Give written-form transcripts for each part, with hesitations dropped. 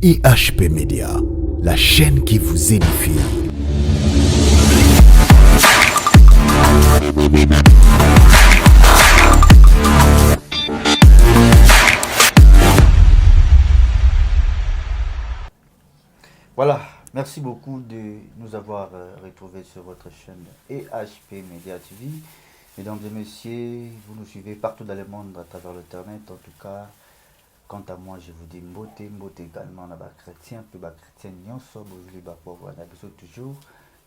IHP Média, la chaîne qui vous édifie. Voilà, merci beaucoup de nous avoir retrouvés sur votre chaîne IHP Média TV. Mesdames et messieurs, vous nous suivez partout dans le monde à travers l'internet. En tout cas, quant à moi, je vous dis mbote également na ba chrétien, puis ba chrétien nyonso bozuli ba pauvre na biso toujours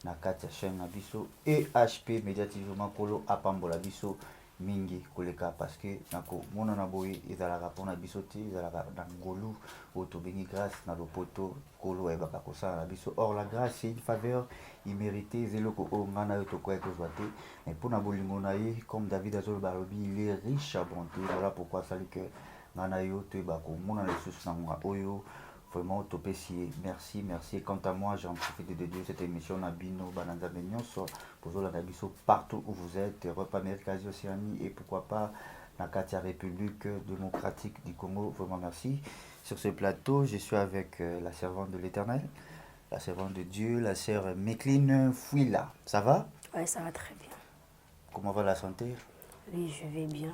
na kati ya chaîne na biso IHP Média TV makolo apambola biso mingi koleka parce que nako mona na boye ezalaka mpona biso te ezalaka na ngolu oyo tobengi grâce na lopoto kolo ayebaka kosala na biso. Or la grâce c'est une faveur immérité eza eloko oyo ngai na yo tokoki kozwa te mais mpona bolingo na ye comme David azoloba alobi il est riche à bonté. Voilà pourquoi asali que ngai na yo toyeba komona na lisusu na ngonga oyo vraiment topesi merci. Et quant à moi, j'en profite de dire cette émission na bino bananza nyonso pozolanda biso partout où vous êtes, Europe, Amérique, Asie, Océanie et pourquoi pas la Katia République démocratique du Congo. Vraiment merci. Sur ce plateau, je suis avec la servante de l'Éternel, la servante de Dieu, la sœur Mecline Fouila. Ça va? Oui, ça va très bien. Comment va la santé? Oui, je vais bien.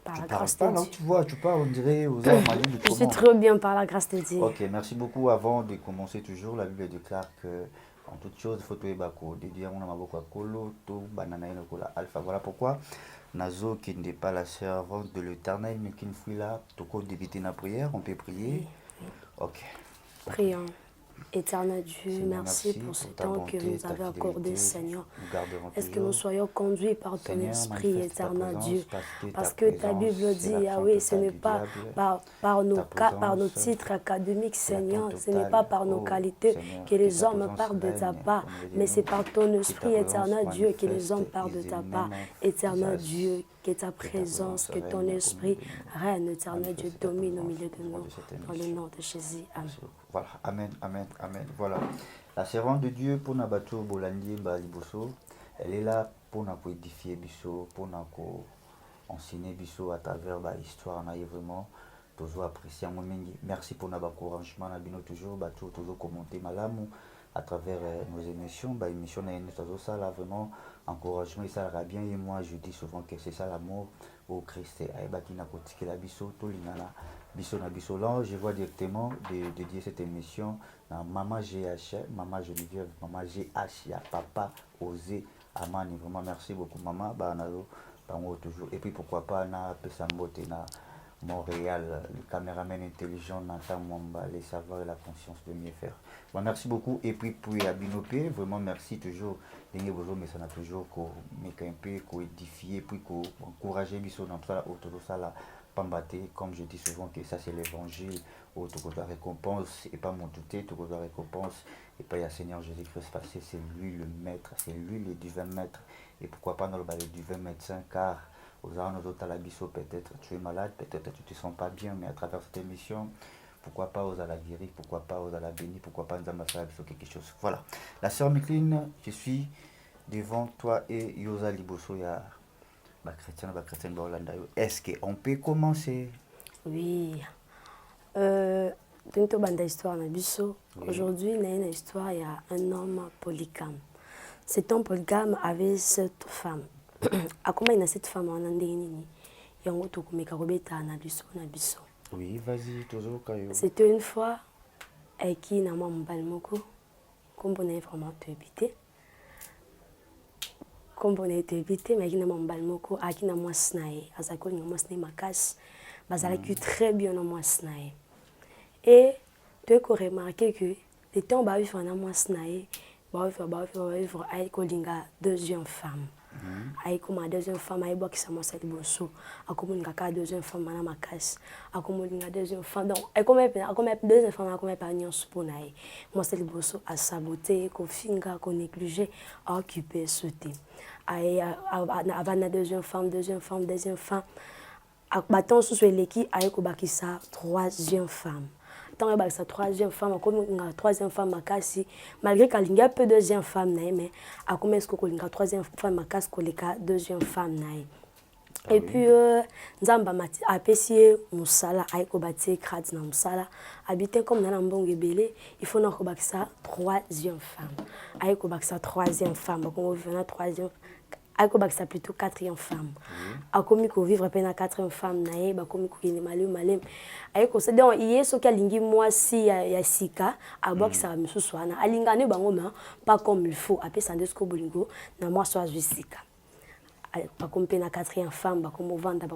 Par tu la parles grâce pas de là où Dieu. tu vois, tu parles, on dirait aux armes à l'île de Je suis comment? très bien par la grâce de Dieu. Ok, merci beaucoup. Avant de commencer toujours, la Bible déclare que en toute chose, il faut toutébako. Dédié mon amaboko kolo, to banana kola alpha. Voilà pourquoi Nazo qui n'est pas la servante de l'Éternel, mais qui ne fuit là, toko débuter la prière, on peut prier. Oui. Ok. Prions. Éternel Dieu, Seigneur, merci pour ce ta temps bonté, que vous ta avez accordé, fidélité. Seigneur. Nous garderons Est-ce que toujours. nous soyons conduits par ton Seigneur, esprit, manifeste ta éternel présence, Dieu? ta Parce que ta présence, Bible c'est dit, l'action ah oui, ce totale n'est du pas diable. par nos présence, titres académiques, Seigneur, ce n'est totale. pas par nos Oh, qualités Seigneur, que les ta hommes présence parlent de ta règne part, au milieu de mais nous. c'est par ton Que ta esprit, présence éternel Dieu, que les hommes manifeste, parlent de ils ta aiment part. même Éternel visage. Dieu, que ta présence présence, que ton règne au esprit milieu de nous. règne, éternel Dieu, Manifeste ta domine au présence milieu de au cours nous, de cette dans le émission. nom de Jésus. Amen. Voilà, amen. Voilà. La servante de Dieu, pour Nabato Bolandi Baliboso, elle est là pour nous édifier biso, pour nous enseigner biso à travers l'histoire. On a vraiment toujours apprécié. Merci pour notre encouragement. On a toujours commenté malamu à travers nos émissions. Émission ça là vraiment encouragement et ça ira bien. Et moi je dis souvent que c'est ça l'amour au Christ. Là, je vois directement dédier cette émission à Maman GH, Maman Geneviève, Maman GH, Papa Osé Amani. Vraiment merci beaucoup Maman. Toujours. Et puis pourquoi pas na Pesambote na Montréal, le caméraman intelligent Nathan Mwamba, les savoirs et la conscience de mieux faire. Bon, merci beaucoup. Et puis pour Abinopé, vraiment merci toujours. Mais ça n'a toujours qu'au édifier, puis qu'au encourager biso dans tout ça là. Pambaté, comme je dis souvent que ça c'est l'évangile, où tu as récompense et pas mon douté, tu as récompense et pas le Seigneur Jésus-Christ parce que c'est lui le maître, c'est lui le divin maître et pourquoi pas dans le divin médecin car aux autres à la biso peut-être tu es malade, peut-être tu te sens pas bien mais à travers cette émission pourquoi pas aux à la guérir, pourquoi pas aux à la bénir, pourquoi pas nous faire quelque chose. Voilà, la sœur Mecline, je suis devant toi et Yosa Liboso ya chrétienne, est-ce qu'on peut commencer? Oui. Dans bande histoire na biso, aujourd'hui, il y a une histoire, il y a un homme polygame. Cet homme polygame avait 7 femmes. À comment il a 7 femmes en Andénini? Il y a un autre na biso. Oui, vas-y, toujours Kayo. C'était une fois avec qui n'a pas moko, comme on est vraiment habité. Comme on a été évité, mais il y a un moko, qui n'a pas snaé, à sa cause n'a pas snaé makas, mais très bien dans moi snaé. Et tu as remarqué que les temps où il n'a pas snaé, il y a deuxième femme. Il y a deuxième femme, il y a cette bosso, il y a deuxième femme, il y a makas, il y a deuxième femme. Donc, il y a deuxième femme, il y a pas de spounaï. Moi, c'est le bosso à saboter, qu'on finga, qu'on négligé, à occuper, sauter. Avant la deuxième femme. Maintenant, sous l'équipe, il y a sa troisième femme. Tant que sa troisième femme, comme la troisième femme, malgré qu'il y a peu de deuxième femme, mais à comment est-ce que la troisième femme, la deuxième femme, Et puis nzamba mati apesi musala aiko batie grade na musala habiter comme na mbongo belé il faut na ko bakisa troisième femme aiko bakisa troisième femme ko vivre troisième aiko bakisa plutôt quatrième femme akomi ko vivre pena quatrième femme na ye bakomi ko kini malem aiko c'est donc yeso ka lingi mwasi ya sika abokisa misusu wana alingane bango ma pas comme il faut apesa ndesko bolingo na mwasi wa sika bakomi mpe na quatrième femme bakomovanda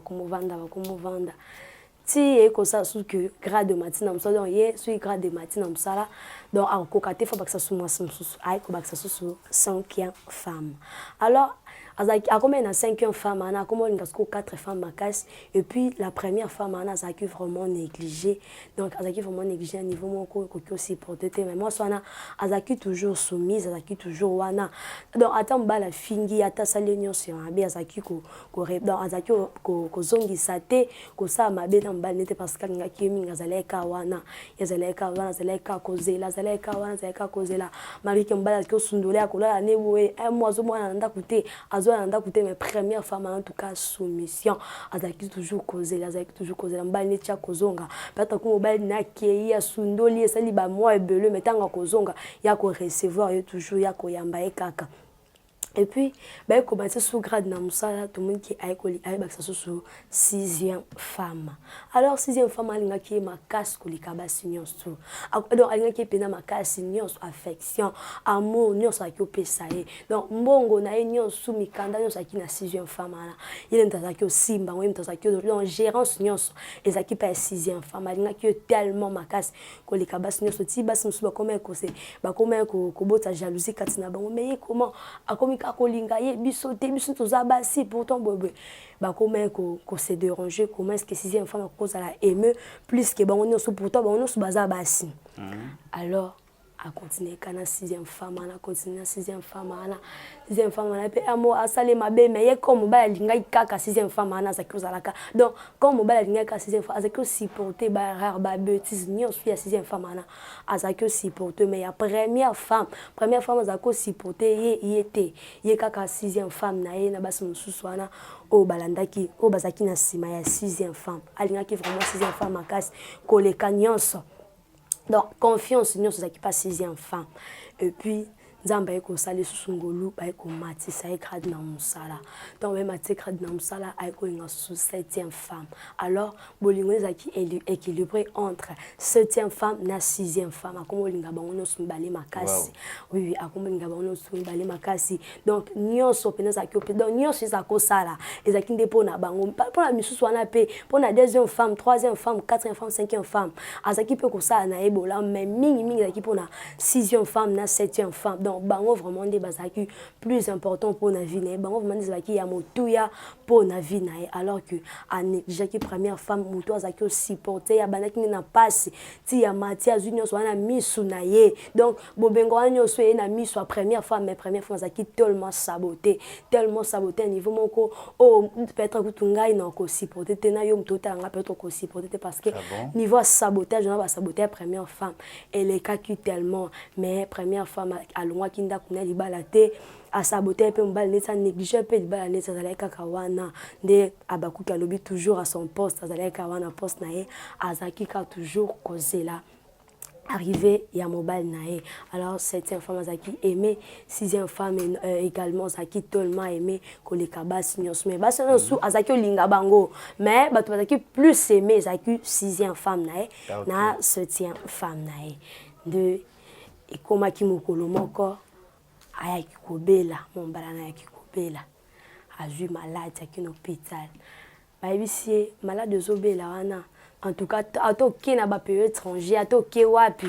ti ekosa su que grade de matin na mosala donc ye su grade de matin na mosala donc akokoka te fa bakisa su mwasi mosusu ayeko bakisa susu cinquième femme alors akomi na cinquième femme ana akomi olinga siko quatre femmes makasi et puis la première femme ana azalaki vraiment négligée donc azalaki vraiment négligée à niveau moko okoki osupporte te mais mwasi wana azalaki toujours soumise azalaki toujours wana donc ata mobali afingi ata asali nyonso ya mabe azalaki azalaki kozongisa te kosala mabe na mobali nete parce que alingaki ye mingi azalaki wana azalaki kozela marike mobali azalaki osundola ya kolala ne boye mo azomwana na ndako te azwana ndako te mais première femme en tout cas soumission azalaki toujours kozela mobali neti ya kozonga peut-être ko mobali nakei asundoli esali ba mois ebele mais tanga kozonga ya ko recevoir yo toujours ya koyamba ye kaka. Et puis, ben, commencer sous grade dans musala, tout le monde qui a sous sixième femme. Alors, sixième femme, elle a qui ma casse que les cabas signons tout. Alors, elle a qui pena ma casse signons affection, amour, nions à qui au pesaé. Donc, mbongo na nions sous mi kanda nions à qui na sixième femme là. Il est dans qui au simba, ou même dans qui au gérance nions. Et ça qui paye sixième femme, elle a qui tellement ma casse que les cabas signons ti bas nous comment c'est, bah comment que bota jalousie katina bango mais comment a comme akolinga ye biso toza basi pourtant bobe ba comment ko se déranger comment est-ce que sixième femme cause à la aimer plus que bango nyonso pourtant bango nyonso baza basi alors a continuer kana sixième femme ana continuer sixième femme ana pe amo asale mabe mais ye comme ba linga kaka sixième femme ana za kozalaka donc comme ba linga ka sixième femme azaki supporter ba rare ba bêtise nyonso ya sixième femme ana azaki supporter mais ya première femme azaki supporter ye kaka sixième femme na ye na basi mususu ana o balandaki o bazaki na sima ya sixième femme alingaki vraiment sixième femme makasi koleka nyonso. Donc, confiance, nous sommes pas sixième femme. Et puis, Zamba eko sali susungolu ba eko mati sa grade na musala. Donc même mati grade na musala eko inga sous septième femme. Alors bolingo zaki équilibré entre septième femme na sixième femme. Akomo linga bango no sumbali makasi. Oui, akomo linga bango no sumbali makasi. Donc nyonso pena zaki ope. Donc nyonso zako sala. Ezaki ndepo na bango. Pour la misusu wana pe, pour la deuxième femme, troisième femme, quatrième femme, cinquième femme. Azaki pe ko sala na ebola mais mingi zaki pour na sixième femme na septième femme. Donc bango vraiment des bazaki plus important pour na vie na bango vraiment des bazaki ya motuya pour na vie na alors que déjà qui première femme moto azaki supporter ya banaki na passe ti ya Matia Junior so na misu na ye donc bobengo anyo so na misu a première femme mais première femme azaki tellement saboté niveau moko oh peut-être que tungai na ko supporter te na yo mtota nga peut-être ko supporter parce que niveau sabotage na ba saboter première femme elle est kaki tellement mais première femme à loin kinda kuna libala te a saboter pe mbala neta négliger pe libala neta zaleka kawana nde abakuki alobi toujours à son poste zaleka kawana poste na ye azaki ka toujours kozela arrivé ya mobile nae alors septième femme azaki aimé sixième femme également azaki tellement aimé ko les kabas nyos mais bas sou azaki olinga bango mais bato azaki plus aimé azaki sixième femme nae na septième femme nae de ekomaki mokolo moko ayaki kobela mombala na yaki kobela azui malade yaki na hôpital bayebisi malade ezobela wana en tout cas atoke na bapériode étranger atoke wapi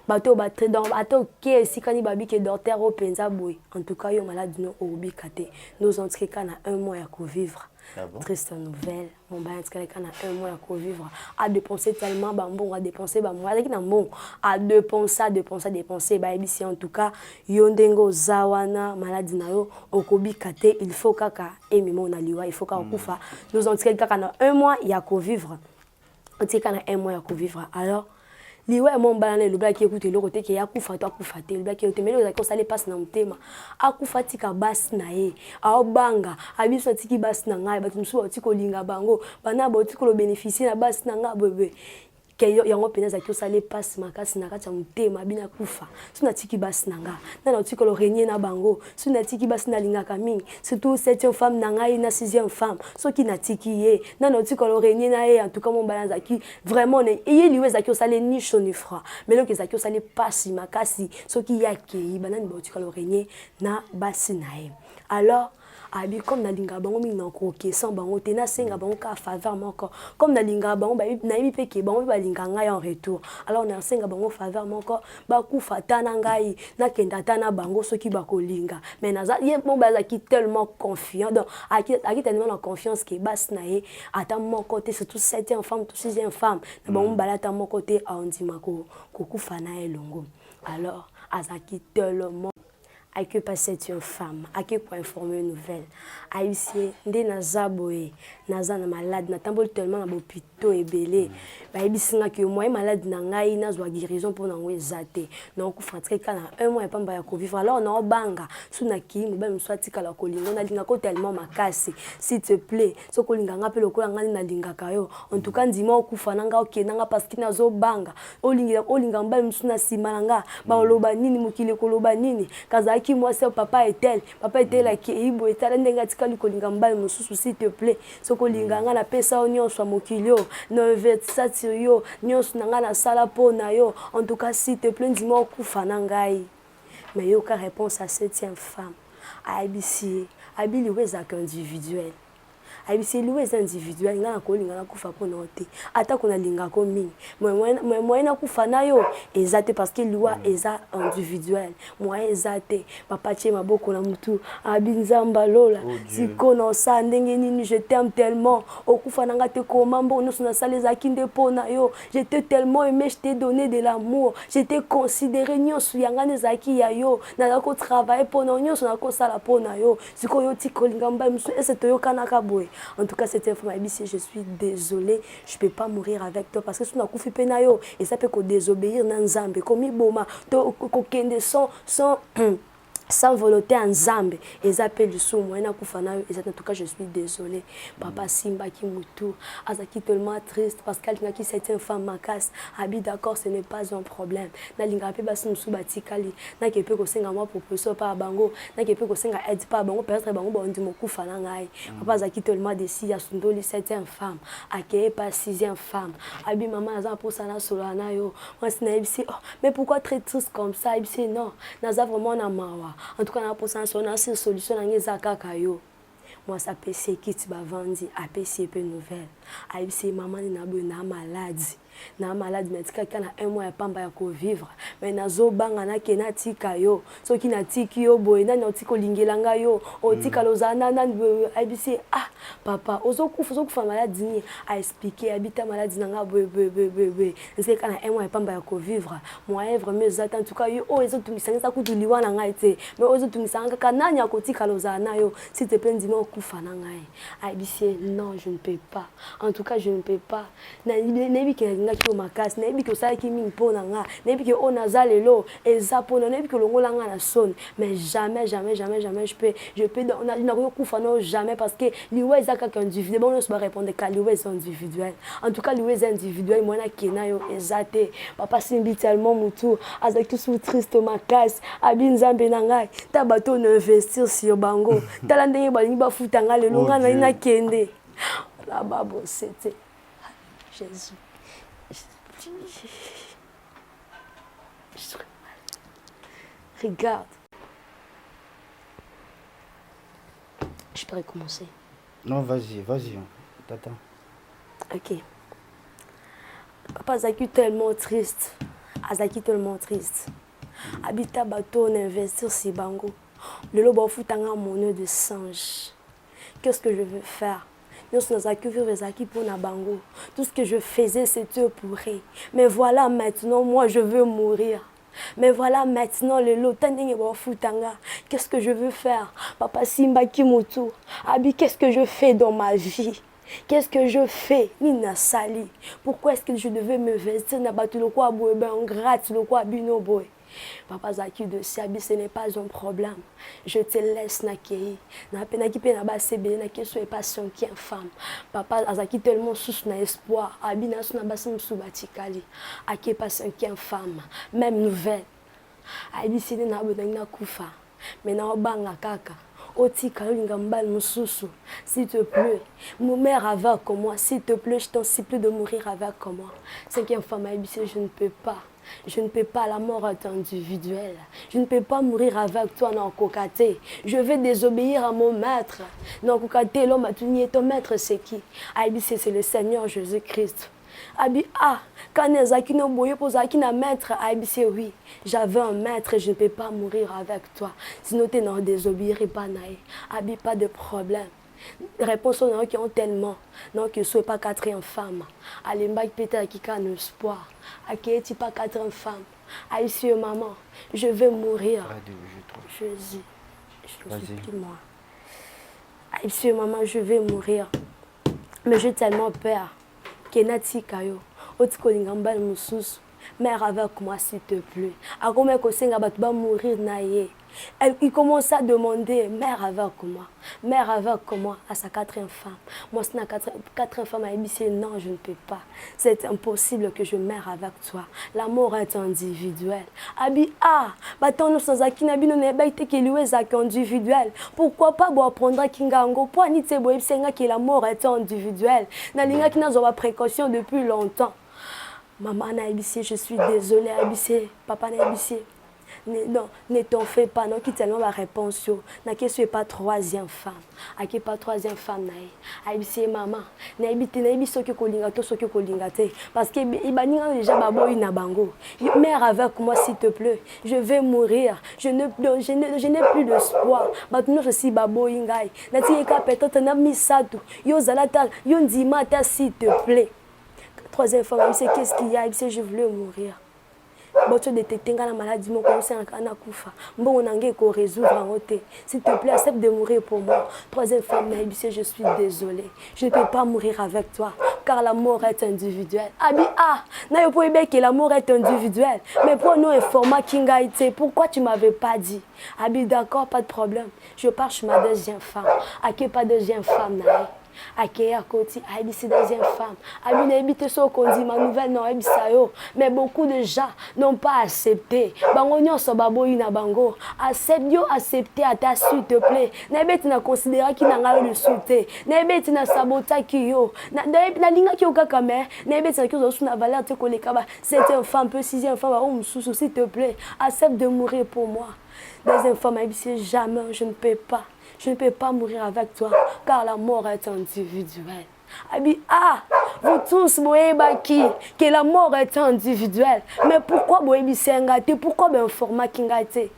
bato batre donc atoke esikani babiki docteur openza boye en tout cas yo malade no obika te nous entré kana un mois ya kovivre. Ah bon? Triste nouvelle, mon bain est un mois à vivre, à dépenser tellement, bon, à dépenser, à dépenser, bah, ici en tout cas, yondengo zawana, maladie nayo, okobi kate, il faut kaka, et mimo na liwa, il faut kaka kufa, nous en tirons kaka un mois, il y a qu'au vivre, on tire kaka un mois, il y a qu'au vivre, alors, liwa mon balana le black écoute le côté qui a kufa to kufa te le black écoute mais le ça les passe na mutema akufa tika bas na ye a banga abiso tiki bas na ngai ba tumsu otiko linga bango bana ba otiko lo bénéficier na bas na nga bebe keyo yango peneza ki osale passe makasi na kati ya mutema bina kufa suna tiki bas na nga na otiko lo régner na bango suna tiki bas na linga kamingi surtout septième femme na ngai na sixième femme soki na tiki ye na otiko lo régner na ye en tout cas mon balance qui vraiment ne et liwe za ki osale ni chaud ni froid mais lo ki za ki osale passe makasi soki yake banani ba otiko lo régner na basi na ye alors abi comme na linga bango mi na ko sans bango te na senga bango ka faveur moko comme na linga bango ba na mi pe ke bango ba linga ngai en retour alors na senga bango faveur moko ba ku fatana ngai na kenda tana bango soki ba ko linga mais na ye bon ba za ki tellement confiant donc aki tellement en confiance que bas na ye ata moko te surtout septième femme tout sixième femme na bango balata moko te a ondima ko kufa na elongo alors azaki tellement à que passer une femme, à que pour informer une nouvelle. À ici, des nazaboé, nazana malade, na tambol tellement na bopito et belé. Bah ici na que moi malade na ngai na zwa guérison pour na ngwezate. Donc fratrie kana un mois pas ba ko vivre alors na banga. Suna ki mo ba mswati kala ko lingo na linga ko tellement makasi. S'il te plaît, so ko linga ngape lokola ngani na linga kayo. En tout cas ndima okufa nanga okenanga parce que na zo banga. Olinga mba msuna simalanga. Ba oloba nini mukile ko loba nini. Kaza qui moi c'est papa est tel à qui ibo est tel ndenga tikali kolinga mbali mususu s'il te plaît so kolinga nga na pesa onyo swa mokilio no vet satirio nyos nanga na sala po na yo en tout cas s'il te plaît ndima okufa na ngai mais yo ka réponse à septième femme ABC abili wezaka individuel abisi louis individuel ngana ko linga na kufa po note ata kuna linga ko mingi moi na kufa na yo ezate parce que loi eza individuel moi ezate papa tie maboko na mutu abinzamba lola sikono sa ndenge nini je t'aime tellement okufa na ngate ko mambo no suna sale za kinde po na yo je t'ai tellement aimé je t'ai donné de l'amour je t'ai considéré nyosu yangane zaki ya yo na ko travailler po na nyosu na ko sala po na yo siko yo tiko linga mba musu ese to yo kanaka boy. En tout cas, cette information, je suis désolée, je ne peux pas mourir avec toi parce que si on a koufi penayo et ça peut désobéir dans Zambie, comme iboma, to kokende sans volonté en Zambie, ils appellent le sou moi na kufana et en tout cas je suis désolée papa Simba qui mutu azaki tellement triste parce qu'elle n'a qui c'est une femme macasse habite d'accord ce n'est pas un problème na linga pe basu musu batikali na kepe ko senga moi proposition pa bango na kepe ko senga aide pa bango peut-être bango ba ndimo kufana ngai papa azaki tellement déçu ya sundoli septième femme akeye pas sixième femme abi maman aza pour ça na solana yo moi c'est na mais pourquoi très triste comme ça ibisi non naza vraiment na mawa. En tout cas, on a une solution dans les akakayo. Moi, ça peut se quitter, vendre, après c'est peu nouvelle. Aïe, c'est maman na maladie. Na maladie mais tika kana un mois pamba ya ko vivre mais nazo banga na kena tika yo so ki na tiki yo boy na otiko lingelanga yo otika lozana na ABC papa ozo kufa maladie ni a expliquer habita maladie nanga boy c'est kana un mois pamba ya ko vivre moi vraiment zata en tout cas yo ezo tumisanga kutuliwa na ngai te mais ozo tumisanga kana nya ko tika lozana yo s'il te plaît dis-moi kufa na ngai ABC non je ne peux pas en tout cas je ne peux pas na nebi ke ki makas na ebi ko sa ki mi mpona nga na ebi ke ona zalelo ezapona na ebi ke longola nga na son mais jamais je peux na ko kufa no jamais parce que liwe ezaka ka individuel bon on se va répondre ka liwe est individuel en tout cas liwe est individuel moi na kena yo ezate papa simbi tellement mutu azaki sous triste makas abinzambe na ngai ta bato na investir sur bango tala ndenge balingi bafuta nga lelo nga na kende la babo c'était Jésus. Regarde. Je peux recommencer. Non, vas-y, t'attends. Ok. Papa Zaki tellement triste. Azaki tellement triste. Habita bateau, on investir si bango. Le lobo foutanga monnaie de singe. Qu'est-ce que je veux faire? Tout ce que je faisais, c'était pour rire. Mais voilà, maintenant, moi, je veux mourir. Mais voilà, maintenant, le lot, qu'est-ce que je veux faire? Papa Simba Kimoto, Abi, qu'est-ce que je fais dans ma vie? Qu'est-ce que je fais? Nina Sali. Pourquoi est-ce que je devais me vestir? N'a pas tout le quoi, ben gratte le quoi, bino boy. Papa Zaki de Siabi, ce n'est pas un problème. Je te laisse nakéi. Na pena ki pena ba sebe na ke sois patient qui est femme. Papa Zaki tellement sous na espoir. Abi na sou na ba sim subatikali. Ake patient qui est femme. Même nouvelle. Abi sine na bo na kufa. Mais na obanga kaka. Oti Kalinga mbal mususu, s'il te plaît, mon mère avec moi, s'il te plaît, je t'en supplie de mourir avec moi. Cinquième femme ABC, je ne peux pas. Je ne peux pas, la mort est individuelle. Je ne peux pas mourir avec toi, non, cocaté. Je vais désobéir à mon maître. Non, cocaté, l'homme a tout nié. Ton maître, c'est qui? ABC, c'est le Seigneur Jésus-Christ. Abi, quand Nezaki n'a boyé pour Zaki n'a maître, ABC, oui, j'avais un maître et je ne peux pas mourir avec toi. Sinon, tu n'en désobéirais pas, naï. Abi, pas de problème. Réponse aux gens qui ont tellement, non, que ce n'est pas quatrième femme. Allez, peut-être qui a un espoir. À qui est-il pas quatrième femme? ABC, maman, je vais mourir. Jésus, je supplie moi. ABC, maman, je vais mourir. Mais j'ai tellement peur. Kenati Kayo, Otikolinga mbal mususu, mère avec moi s'il te plaît. A combien que c'est va mourir naïe. Il commence à demander, mère avec moi, à sa quatrième femme. Moi, c'est la quatrième femme à Ebissé, non, je ne peux pas. C'est impossible que je meure avec toi. La mort est individuelle. Abi, baton sans akinabi non est baité qui lui est individuel. Pourquoi pas boire prendre kingango pour nite boy senga que la mort est individuelle. Na linga qui n'a pas précaution depuis longtemps. Maman na Ebissé, je suis désolée Ebissé, papa na Ebissé. Non, ne t'en fais pas, non, qui tellement la réponse, n'a que ce n'est pas troisième femme, à qui pas troisième femme, naïe, aïe, maman, naïe, naïe, ce que kolinga, tout ce que kolinga, parce que il va déjà baboy na bango, mère avec moi s'il te plaît, je vais mourir, je n'ai plus d'espoir, maintenant je suis baboy ngai, nati eka peut-être na misatu, yo zalata, yo ndimata s'il te plaît, troisième femme, c'est qu'est-ce qu'il y a, c'est je voulais mourir. Boto détecter la maladie mon conseil en akufa bon on ko résoudre en côté s'il te plaît accepte de mourir pour moi. Troisième femme naïbissé, je suis désolée, je ne peux pas mourir avec toi car la mort est individuelle. Abi na yo poibe que la mort est individuelle, mais pour nous informer kinga été pourquoi tu m'avais pas dit. Abi d'accord, pas de problème, je pars chez ma deuxième femme. Aké pas deuxième femme naï à côté, c'est deuxième femme. Habite ce qu'on dit, ma nouvelle non, mais beaucoup de gens n'ont pas accepté. Bangonyo so baboyi na bango. Accepter à ta s'il te plaît. N'ebeti na considérer qui n'a pas le soute. N'ebeti na sabota ki yo. Na linga ki okaka mais n'ebeti na ki zo na valeur te kolekaba. C'est une femme peu sixième femme s'il te plaît. Accepte de mourir pour moi. Deuxième femme, jamais, je ne peux pas. Je ne peux pas mourir avec toi, car la mort est individuelle. Abi, vous tous, boyebaki, que la mort est individuelle. Mais pourquoi boyebi sengate? Pourquoi ben format kingate?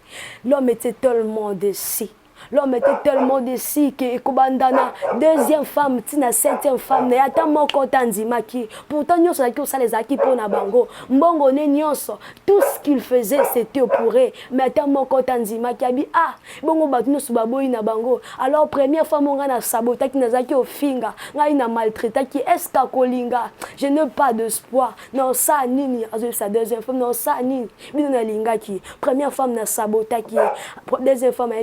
L'homme était tellement déçu. L'homme était tellement déçu que Kobandana, deuxième femme, tina septième femme, ne ata moko tandimaki. Pourtant, nous sommes ça les acquis pour Nabango. Mbongo ne nyonso. Tout ce qu'il faisait, c'était pour eux. Mais ata moko tandimaki. Abi, bongo batunu subaboyi Nabango. Alors, première femme, on a saboté qui n'a zaki au finga. On a maltraité qui est kolinga. Je n'ai pas d'espoir. Non, ça, nini. Sa deuxième femme, non, ça, nini. Bina linga qui. Première femme, n'a saboté qui. Deuxième femme, a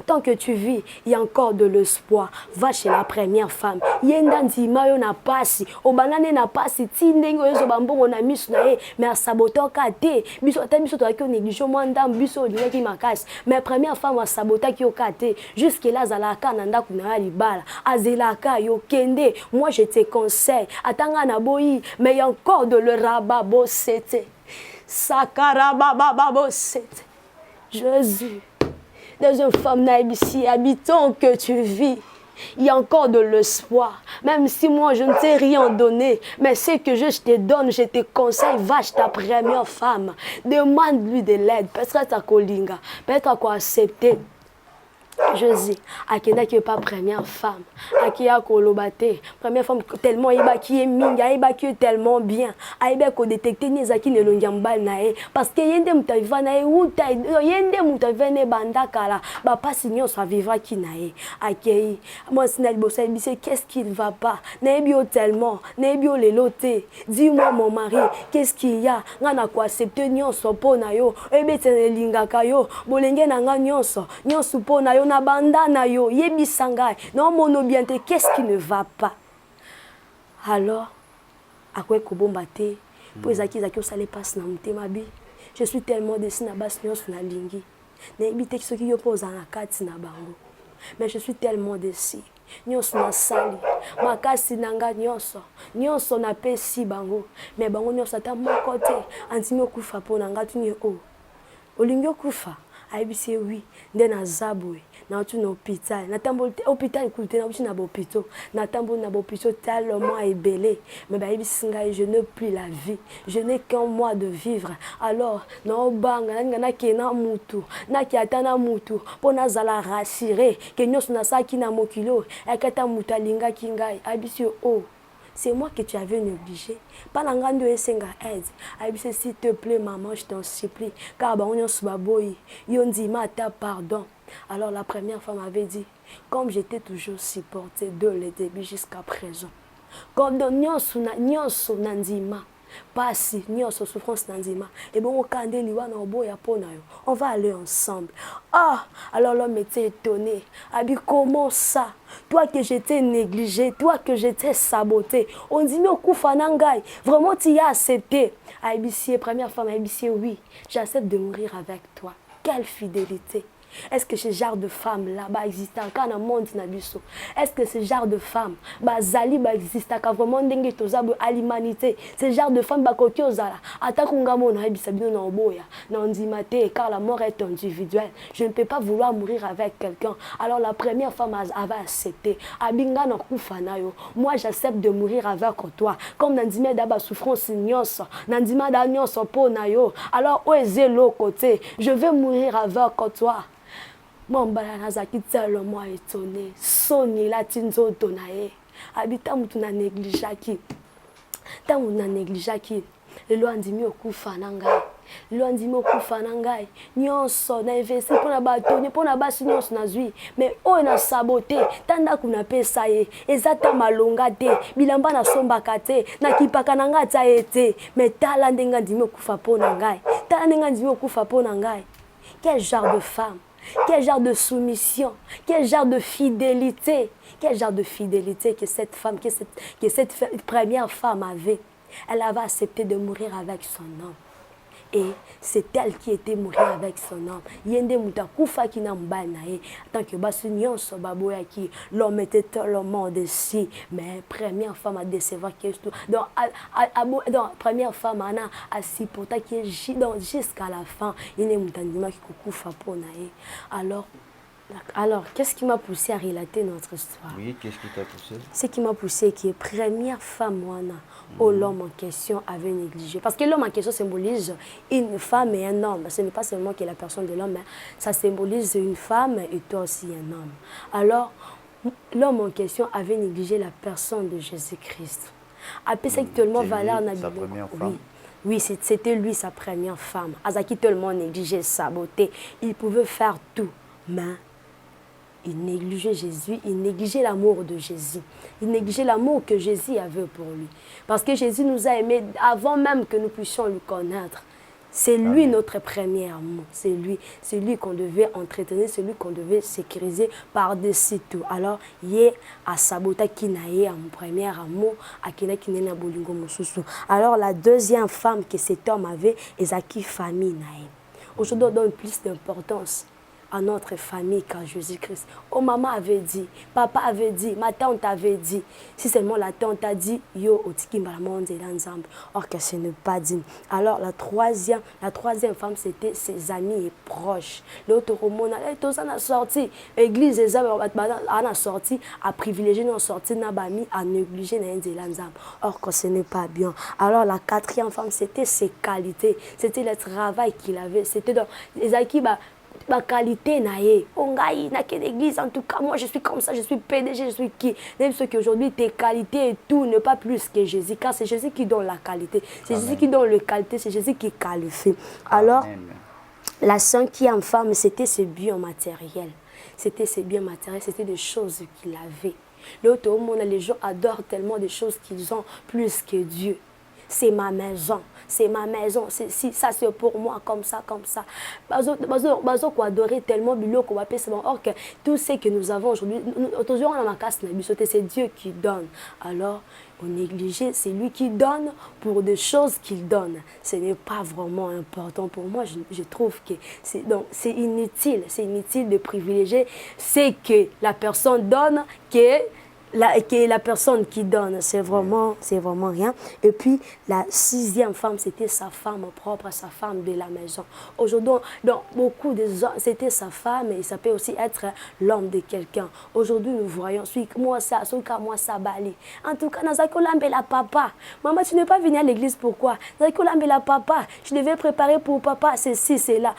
tant que tu vis, il y a encore de l'espoir. Va chez la première femme. Yendandi mayo na pasi, obanane na pasi, tindengo yozo bambongo na misu na e, mais a saboto kate. Biso ta biso to akio négligé mwandam biso liya ki makasi. Mais première femme a sabota ki okate. Jusque là zalaka nanda kuna libala. Azelaka yo kende. Moi je te conseille, atanga na boyi, mais il y a encore de le rababo c'était. Sakarabababo c'était. Jésus. Deuxième femme naïbissi, habitant que tu vis, il y a encore de l'espoir. Même si moi je ne t'ai rien donné, mais ce que je te donne, je te conseille, va chez ta première femme. Demande-lui de l'aide. Peut-être à Kolinga, peut-être à quoi accepter. Josie, Akenda qui n'est pas première femme, Akia Kolobate, première femme tellement qui est minga, qui est tellement bien, Aïba ko détecter ni zaki ne longiambal nae, parce que yende mutaviva nae uta, yende mutaviva ne banda kala, ba pas signon soit vivra qui nae, Akei, moi sinal bossa bise qu'est-ce qui ne va pas, naebio tellement, naebio le loté, dis-moi mon mari, qu'est-ce qu'il y a, ngana ko accepter nyon sopo na yo, ebe tene lingaka yo, bolenge na nga nyonso, nyonso po na yo na banda na yo yebisanga non mono bien te qu'est-ce qui ne va pas alors à quoi kobomba te pour ezaki zaki osale passe na mutema bi je suis tellement déçu na bas nyonso na lingi na ebite soki yo poza na kati na bango mais je suis tellement déçu nyonso na sali makasi nanga nyonso na pesi bango mais bango nyonso ata moko te antimi okufa po nanga tuni o olingi okufa aibisi oui nde na zabwe na tu na hôpital na tambo hôpital écoute na tu na hôpital na tambo na hôpital tellement ébélé mais ba aibisi ngai je n'ai plus la vie je n'ai qu'un mois de vivre alors na banga na kena mutu na kiata na mutu pona zala rassurer que nyos na saki na mokilo akata mutu alinga kingai aibisi oh c'est moi que tu avais négligé. Pas la grande esenga aide. Aibise s'il te plaît maman, je t'en supplie. Car bah on y a boy. Yon dit mata pardon. Alors la première femme avait dit, comme j'étais toujours supportée de le début jusqu'à présent. Comme dans nyonso nandima. Pas si nyonso souffrance nandima. Et bon au kande liwa na oboya pona yo. On va aller ensemble. Ah, alors l'homme était étonné. Abi comment ça? Toi que j'étais négligé, toi que j'étais saboté. On dit mais Koufanangai, vraiment tu as accepté. Aïbissier, première femme Aïbissier, oui, j'accepte de mourir avec toi. Quelle fidélité. Est-ce que ce genre de femme là-bas existe encore dans le monde nabiso? Est-ce que ce genre de femme zali existe encore vraiment à l'humanité? Ce genre de femme bakoki ozala atakungamo na ebisabino na oboya na ndimate car la mort est individuelle. Je ne peux pas vouloir mourir avec quelqu'un. Alors la première femme avait accepté. Abinga na kufa na yo. Moi j'accepte de mourir avec toi. Comme nandime daba souffrance nyonso, nandima da nyonso po na yo. Alors oeze lo côté, je vais mourir avec toi. Mon balanazaki tellement étonné. Soni la tinzo tonae. Habita mutu na négligaki. Ta mu na négligaki. Le loandimi okufa nangai. Le loandimi okufa nangai. Nyonso na investi pona batoni pona basi nyonso na zui. Mais o na saboté. Tanda kuna pesa ye. Ezata malonga te. Bilamba na sombaka te. Na kipaka nanga ta ete. Mais tala ndenga ndimi okufa pona ngai. Tala ndenga ndimi okufa pona ngai. Quel genre de femme? Quel genre de soumission, quel genre de fidélité, quel genre de fidélité que cette femme, que cette première femme avait. Elle avait accepté de mourir avec son homme. Et c'est elle qui était mourir avec son homme. Yende mutakufa ki na mbal na ye. Tant que basu nyonso baboya ki l'homme était tellement déçu. Mais première femme à décevoir qui est tout. Donc première femme ana a supporté qui est jusqu'à la fin. Yende mutandima ki kukufa po na ye. Alors, qu'est-ce qui m'a poussé à relater notre histoire? Oui, qu'est-ce qui t'a poussé? Ce qui m'a poussé, qui est première femme, l'homme en question avait négligé. Parce que l'homme en question symbolise une femme et un homme. Ce n'est pas seulement que la personne de l'homme, ça symbolise une femme et toi aussi un homme. Alors, l'homme en question avait négligé la personne de Jésus-Christ. Après ça, tellement valeur n'a sa première femme. Oui, c'était lui sa première femme. Azaki tellement négligé, saboté. Il pouvait faire tout, mais il négligeait Jésus, il négligeait l'amour de Jésus. Il négligeait l'amour que Jésus avait pour lui. Parce que Jésus nous a aimés avant même que nous puissions le connaître. C'est lui notre premier amour. C'est lui qu'on devait entretenir, c'est lui qu'on devait sécuriser par-dessus tout. Alors, il a sabota qui n'a eu un premier amour, à qui n'a pas bolingo mosusu. Alors, la deuxième femme que cet homme avait, Ezaki famille naïe. Aujourd'hui, on donne plus d'importance à notre famille qu'à Jésus-Christ. Oh, maman avait dit, papa avait dit, ma tante avait dit. Si seulement la tante a dit, yo, otiki mbalamonde l'ensemble. Or que ce n'est pas dit. Alors la troisième femme, c'était ses amis et proches. L'autre roman, tout ça a sorti. Église, les hommes, a sorti, a privilégié, a sorti, n'a pas mis, a négligé l'ensemble. Or que ce n'est pas bien. Alors la quatrième femme, c'était ses qualités. C'était le travail qu'il avait. C'était dans les acquis, ma qualité naé. Ongaï, n'a qu'une église. En tout cas, moi, je suis comme ça, je suis PDG, je suis qui. Même ce qu'aujourd'hui, tes qualités et tout n'est pas plus que Jésus. Car c'est Jésus qui donne la qualité. C'est Jésus qui donne la qualité, c'est Jésus qui qualifie. Alors, la cinquième femme, c'était ses biens matériels. C'était ses biens matériels, c'était des choses qu'il avait. L'autre au monde, les gens adorent tellement des choses qu'ils ont plus que Dieu. C'est ma maison, c'est ma maison, si, ça c'est pour moi, comme ça, comme ça. Bazo qu'on adorait tellement bilo qu'on va payer, or que tout ce que nous avons aujourd'hui, toujours on a ma casse, c'est Dieu qui donne. Alors, on néglige, c'est lui qui donne pour des choses qu'il donne. Ce n'est pas vraiment important pour moi. Je trouve que c'est inutile de privilégier ce que la personne donne, que la personne qui donne, c'est vraiment rien. Et puis, la sixième femme, c'était sa femme propre, sa femme de la maison. Aujourd'hui, dans beaucoup de gens, c'était sa femme et ça peut aussi être l'homme de quelqu'un. Aujourd'hui, nous voyons, moi ça, bali. En tout cas, la papa. Maman, tu n'es pas venue à l'église, pourquoi? La papa, je devais préparer pour papa, ceci, c'est là.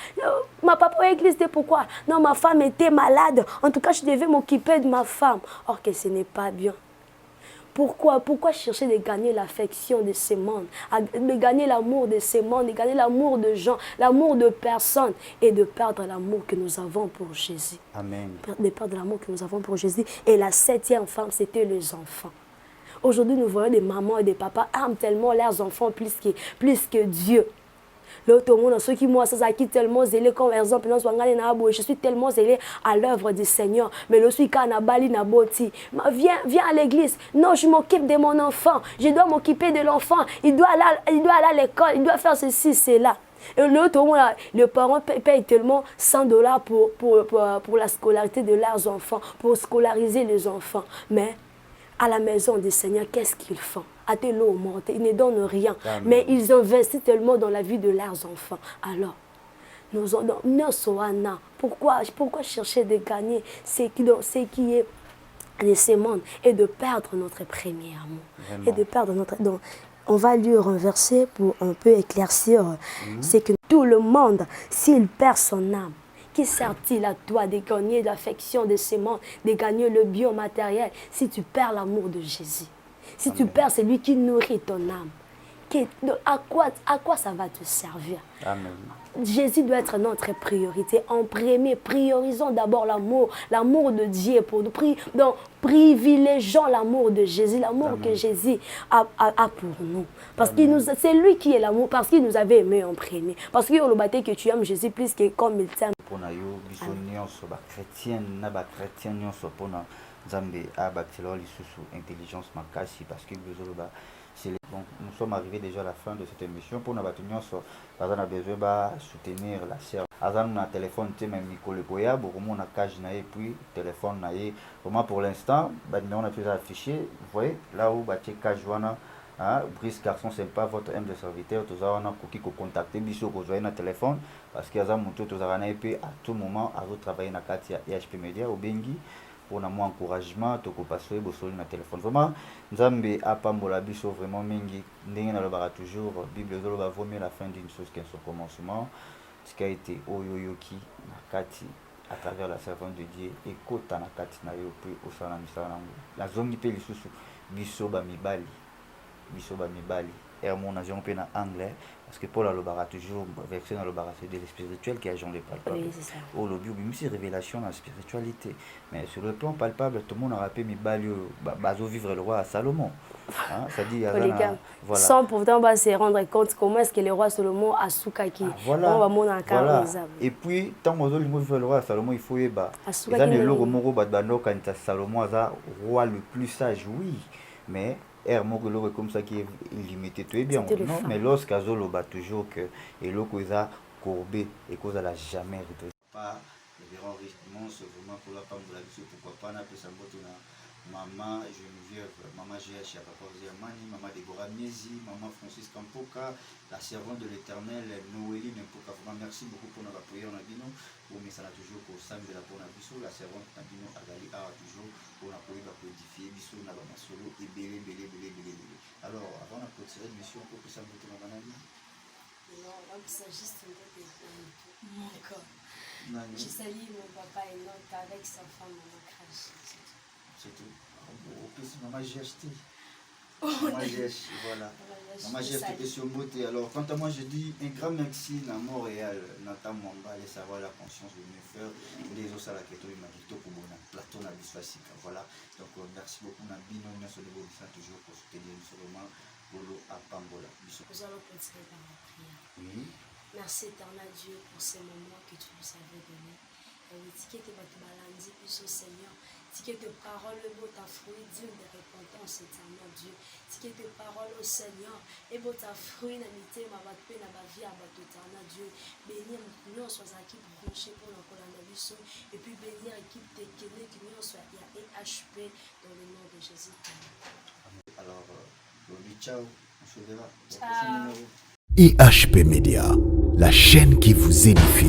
Ma papa à l'église, pourquoi? Non, ma femme était malade. En tout cas, je devais m'occuper de ma femme. Or que ce n'est pas bien. Pourquoi chercher de gagner l'affection de ce monde, de gagner l'amour de ce monde, de gagner l'amour de gens, l'amour de personnes et de perdre l'amour que nous avons pour Jésus. Amen. De perdre l'amour que nous avons pour Jésus. Et la septième femme, c'était les enfants. Aujourd'hui, nous voyons des mamans et des papas aiment tellement leurs enfants plus que Dieu. L'autre monde, ceux qui moi, ça qui tellement zélé, comme par exemple, je suis tellement zélé à l'œuvre du Seigneur. Mais le suis na bali na boti. Viens à l'église. Non, je m'occupe de mon enfant. Je dois m'occuper de l'enfant. Il doit aller à l'école. Il doit faire ceci, cela. Et l'autre monde, les parents payent tellement $100 pour la scolarité de leurs enfants, pour scolariser les enfants. Mais à la maison du Seigneur, qu'est-ce qu'ils font? Ils ne donnent rien. Amen. Mais ils investissent tellement dans la vie de leurs enfants. Alors, pourquoi chercher de gagner ce qui est de ce monde et de perdre notre premier amour? Vraiment. Et de perdre notre... Donc, on va lire un verset pour un peu éclaircir. C'est que tout le monde, s'il perd son âme, qui sert-il à toi de gagner l'affection de ce monde, de gagner le bien matériel, si tu perds l'amour de Jésus? Si tu perds, c'est lui qui nourrit ton âme. À quoi ça va te servir? Amen. Jésus doit être notre priorité. En premier, priorisons d'abord l'amour de Dieu pour nous. Donc, privilégions l'amour de Jésus, l'amour que Jésus a pour nous. Parce que c'est lui qui est l'amour, parce qu'il nous avait aimé en premier. Parce qu'il y a le bâti que tu aimes Jésus plus que comme il t'aime. Intelligence makasi parce que donc, nous sommes arrivés déjà à la fin de cette émission. Pour nous besoin de soutenir la sœur. Azan na téléphone te même Nicole Boya, beaucoup mon cage na et puis téléphone na et vraiment pour l'instant, on a fait affiché, vous voyez là où baté cage wana Brice Garçon c'est pas votre M de serviteur, tous on a qui contacter biso ko joindre na téléphone parce que azan monto tous a et puis à tout moment à retravailler na katia EHP Media au Bengi. Pour mon encouragement, tu peux passer sur le téléphone. Vraiment, Nzambe a pambola biso vraiment mingi. Ndenge na lobaka toujours, Bible zolo va vaut mieux la fin d'une chose qu'un son commencement. Ce qui a été oyoyoki nakati à travers la servante de Dieu et kota nakati na yo puis au sana misana nango. La zone pe lisusu biso ba mibali. Et mon agent pe na anglais parce que Paul a le bara toujours versé dans le bara c'est de l'spirituel qui agent les palpables. Oui, c'est ça. Oh le Bible même si révélation dans la spiritualité, mais sur le plan palpable tout le monde a rappelé mi balio bazo vivre le roi à Salomon. Hein, ça dit voilà. Sans pourtant se rendre compte comment est-ce que le roi Salomon a soukaki. Voilà. Et puis tant que vivre le roi à Salomon il faut yeba. Ça ne logo moko badano quand Salomon a roi le plus sage oui, mais Hermogolo comme ça qui est illimité, tout est bien. Non, mais lorsqu'Azolo bat toujours que et l'okoza courbé et cause à la jamais redressé. Pas les grands richement ce vraiment pour la femme de la vie pourquoi pas na pesa mboto na maman Geneviève, maman GH à papa Ziamani, maman Déborah Miezi, maman Francis Kampoka, la servante de l'Éternel Noélie Mpoka. Vraiment merci beaucoup pour notre prière na bino. Pour mais ça l'a toujours pour Sam de la bonne abisso, la servante na bino Agali a toujours pour la prière pour édifier biso na ba masolo et belé. Alors avant de clôturer l'émission pour que ça me retourne à la Donc, c'est juste un peu mon corps. Nani. Je salue mon papa et l'autre avec sa femme, maman Crash. C'est tout. Au plus, maman, j'ai acheté. Maman, j'ai acheté, voilà. Maman, j'ai acheté sur beauté. Alors, quant à moi, je dis un grand merci à Montréal, Nathan Mwamba, et savoir la conscience de mes frères, les autres à la question, il m'a dit, Platon a dit, voilà. Donc, merci beaucoup, Nabino, merci de vous toujours pour soutenir ce roman, Bolo à Pangola. Nous allons continuer par la prière. Oui. Merci éternel Dieu pour ces moments que tu nous avais donnés. Et que tes balandi plus au Seigneur. Que tes paroles ta fruit digne de repentance éternel Dieu. Que tes paroles au Seigneur et ta fruit n'amité ma vie à votre éternel Dieu. Bénir nous soit équipe branchée pour la colonisation et puis bénir l'équipe de Kéné qui nous soit HP dans le nom de Jésus. Alors, ciao, on se verra. Ciao. IHP Média, la chaîne qui vous édifie.